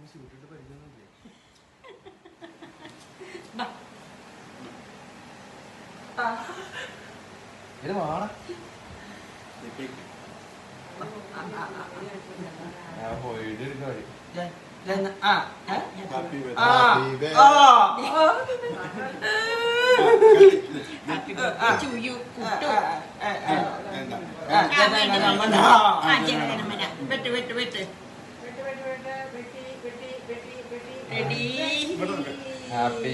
ഷൂട്ടിട്ട് പരിചയമൊന്നുമില്ലേ? ഇത് വാണ പോയിട്ട് എടുക്കാൻ ഹാപ്പി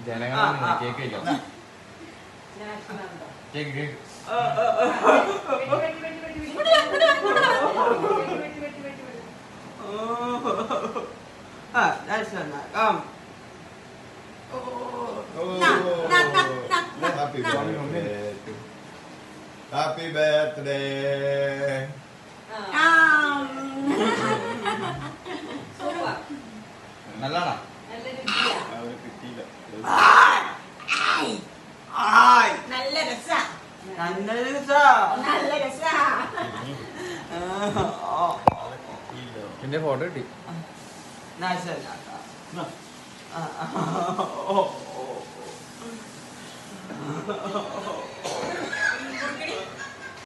ജനങ്ങൾ കേക്ക് കഴിക്കാം കേക്ക് കേക്ക് Happy birthday. നല്ലതാണോ? നല്ല രസാ എന്റെ ഫോട്ടോ കിട്ടി.